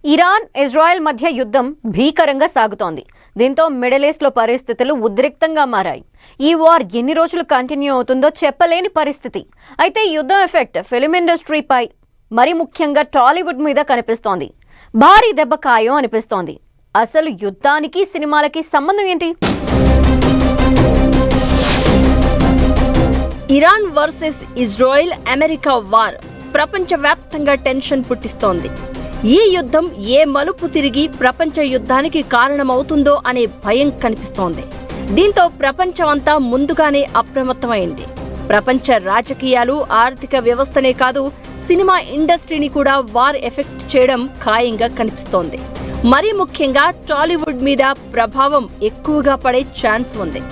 Iran Israel మధ్య యుద్ధం భీకరంగా సాగుతోంది. దీంతో మిడిల్ ఈస్ట్లో పరిస్థితులు ఉద్రిక్తంగా మారాయి. ఈ వార్ ఎన్ని రోజులు కంటిన్యూ అవుతుందో చెప్పలేని పరిస్థితి. అయితే ఈ యుద్ధం ఎఫెక్ట్ ఫిల్మ్ ఇండస్ట్రీపై, మరి ముఖ్యంగా టాలీవుడ్ మీద కనిపిస్తోంది. భారీ దెబ్బ ఖాయం అనిపిస్తోంది. అసలు యుద్ధానికి సినిమాలకి సంబంధం ఏంటి? Iran versus Israel America war ప్రపంచవ్యాప్తంగా టెన్షన్ పుట్టిస్తోంది. ఈ యుద్ధం ఏ మలుపు తిరిగి ప్రపంచ యుద్ధానికి కారణమవుతుందో అనే భయం కనిపిస్తోంది. దీంతో ప్రపంచమంతా ముందుగానే అప్రమత్తమైంది. ప్రపంచ రాజకీయాలు, ఆర్థిక వ్యవస్థనే కాదు, సినిమా ఇండస్ట్రీని కూడా వార్ ఎఫెక్ట్ చేయడం ఖాయంగా కనిపిస్తోంది. మరీ ముఖ్యంగా టాలీవుడ్ మీద ప్రభావం ఎక్కువగా పడే ఛాన్స్ ఉంది.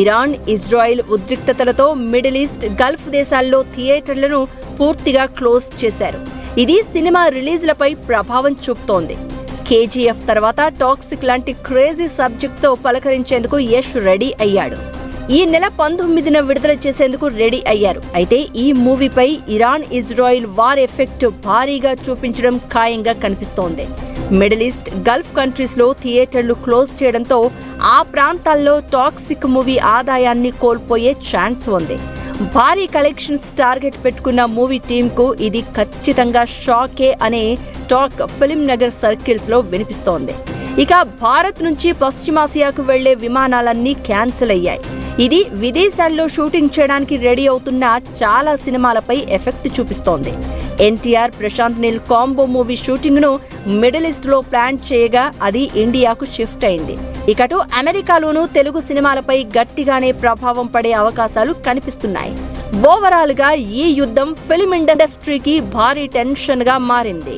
ఇరాన్ ఇజ్రాయెల్ ఉద్రిక్తతలతో మిడిల్ ఈస్ట్, గల్ఫ్ దేశాల్లో థియేటర్లను పూర్తిగా క్లోజ్ చేశారు. ఇది సినిమా రిలీజ్లపై ప్రభావం చూపుతోంది. కేజీఎఫ్ తర్వాత టాక్సిక్ లాంటి క్రేజీ సబ్జెక్ట్తో పలకరించేందుకు యష్ రెడీ అయ్యాడు. ఈ నెల 19న విడుదల చేసేందుకు రెడీ అయ్యారు. అయితే ఈ మూవీపై ఇరాన్ ఇజ్రాయెల్ వార్ ఎఫెక్ట్ భారీగా చూపించడం ఖాయంగా కనిపిస్తోంది. మిడిల్ ఈస్ట్, గల్ఫ్ కంట్రీస్లో థియేటర్లు క్లోజ్ చేయడంతో ఆ ప్రాంతాల్లో టాక్సిక్ మూవీ ఆదాయాన్ని కోల్పోయే ఛాన్స్ ఉంది. భారీ కలెక్షన్స్ టార్గెట్ పెట్టుకున్న మూవీ టీంకు ఇది ఖచ్చితంగా షాకే అనే టాక్ ఫిల్మ్ నగర్ సర్కిల్స్ లో వినిపిస్తోంది. ఇక భారత్ నుంచి పశ్చిమాసియాకు వెళ్లే విమానాలన్నీ క్యాన్సిల్ అయ్యాయి. ఇది విదేశాల్లో షూటింగ్ చేయడానికి రెడీ అవుతున్న చాలా సినిమాలపై ఎఫెక్ట్ చూపిస్తోంది. NTR, Prashanth Neel combo movie shooting ను మిడిల్ ఈస్ట్ లో ప్లాన్ చేయగా అది ఇండియాకు షిఫ్ట్ అయింది. ఇకటు అమెరికాలోనూ తెలుగు సినిమాలపై గట్టిగానే ప్రభావం పడే అవకాశాలు కనిపిస్తున్నాయి. ఓవరాల్ గా ఈ యుద్ధం ఫిల్మ్ ఇండస్ట్రీకి భారీ టెన్షన్ గా మారింది.